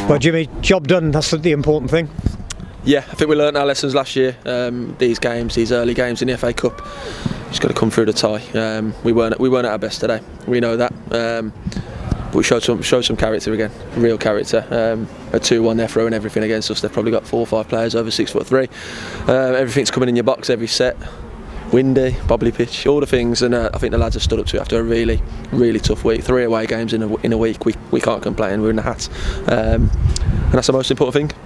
Well, Jimmy, job done, that's the important thing. Yeah, I think we learnt our lessons last year. These early games in the FA Cup, just got to come through the tie. We weren't at our best today. We know that, but we showed some character again, real character. A 2-1, they're throwing everything against us. They've probably got 4 or 5 players over 6'3". Everything's coming in your box every set. Windy, bobbly pitch, all the things, and I think the lads have stood up to it after a really, really tough week. 3 away games in a week. We can't complain. We're in the hat, and that's the most important thing.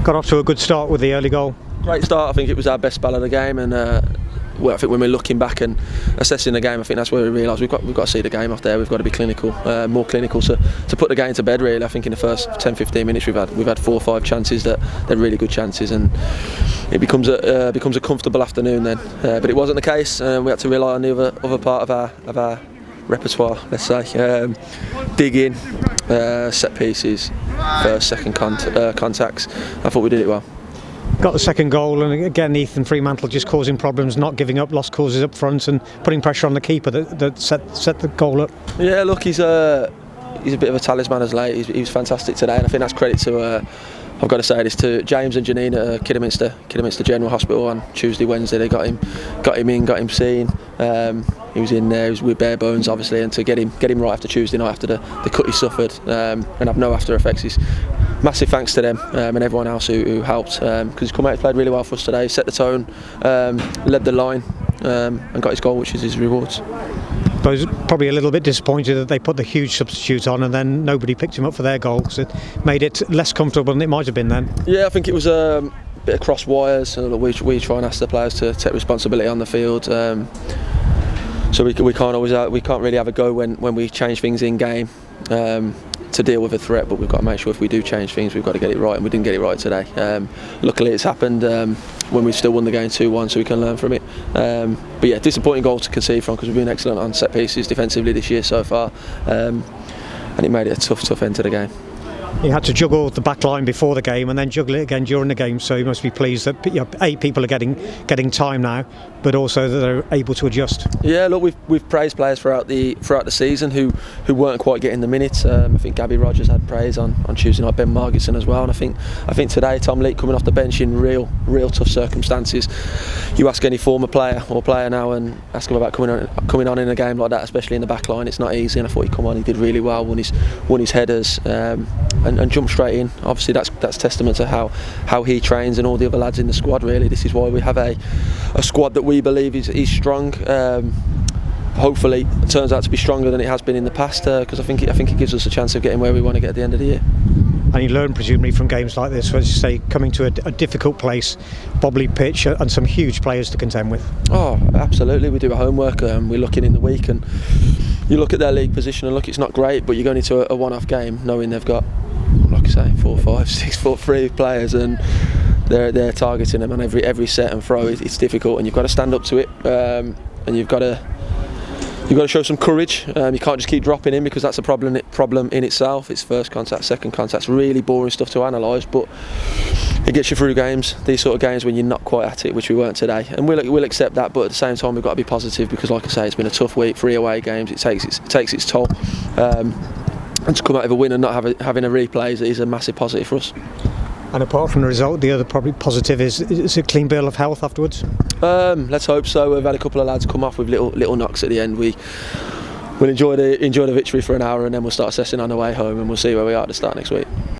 Got off to a good start with the early goal. Great start. I think it was our best spell of the game, and I think when we're looking back and assessing the game, I think that's where we realise we've got to see the game off there. We've got to be clinical, more clinical to put the game to bed. Really, I think in the first 10-15 minutes we've had 4 or 5 chances that they're really good chances, and it becomes a comfortable afternoon then. But it wasn't the case. We had to rely on the other part of our repertoire, let's say. Dig in, set pieces, first, second contacts. I thought we did it well. Got the second goal, and again Ethan Fremantle just causing problems, not giving up, lost causes up front and putting pressure on the keeper that set the goal up. Yeah, look, he's a bit of a talisman as late. He was fantastic today, and I think that's credit to I've got to say this to James and Janine at Kidderminster General Hospital on Tuesday, Wednesday. They got him seen. He was in there, he was with bare bones obviously, and to get him right after Tuesday night after the cut he suffered and have no after effects is massive thanks to them and everyone else who helped, because he's come out and played really well for us today, set the tone, led the line and got his goal, which is his rewards. I was probably a little bit disappointed that they put the huge substitute on and then nobody picked him up for their goal, because it made it less comfortable than it might have been then. Yeah, I think it was a bit of cross wires. We try and ask the players to take responsibility on the field. So we can't really have a go when we change things in game to deal with a threat, but we've got to make sure if we do change things we've got to get it right, and we didn't get it right today. Luckily it's happened when we still won the game 2-1, so we can learn from it. But yeah, disappointing goal to concede from, because we've been excellent on set pieces defensively this year so far, and it made it a tough end to the game. You had to juggle the back line before the game and then juggle it again during the game, so you must be pleased that 8 people are getting time now, but also that they're able to adjust. Yeah, look, we've praised players throughout the season who weren't quite getting the minutes. I think Gabby Rogers had praise on Tuesday night, Ben Margetson as well, and I think today Tom Leake coming off the bench in real tough circumstances. You ask any former player or player now and ask them about coming on in a game like that, especially in the back line, it's not easy, and I thought he'd come on, he did really well, won his headers and jumped straight in. Obviously that's testament to how he trains and all the other lads in the squad. Really, this is why we have a squad that we believe is strong. Hopefully it turns out to be stronger than it has been in the past, because I think it gives us a chance of getting where we want to get at the end of the year. And you learn presumably from games like this, as you say, coming to a difficult place, bobbly pitch and some huge players to contend with. Oh, absolutely. We do our homework. We're looking in the week, and you look at their league position and look, it's not great, but you're going into a one-off game knowing they've got, like I say, 4, 5, 6 foot 3 players, and they're targeting them on every set and throw. It's difficult, and you've got to stand up to it, and you've got to show some courage. You can't just keep dropping in, because that's a problem in itself. It's first contact, second contact, really boring stuff to analyse, but it gets you through games, these sort of games when you're not quite at it, which we weren't today, and we'll accept that, but at the same time we've got to be positive, because like I say, it's been a tough week, 3 away games, it takes its toll, and to come out of a win and not having a replay is a massive positive for us. And apart from the result, the other probably positive is a clean bill of health afterwards? Let's hope so. We've had a couple of lads come off with little knocks at the end. We'll enjoy the victory for an hour, and then we'll start assessing on the way home, and we'll see where we are at the start next week.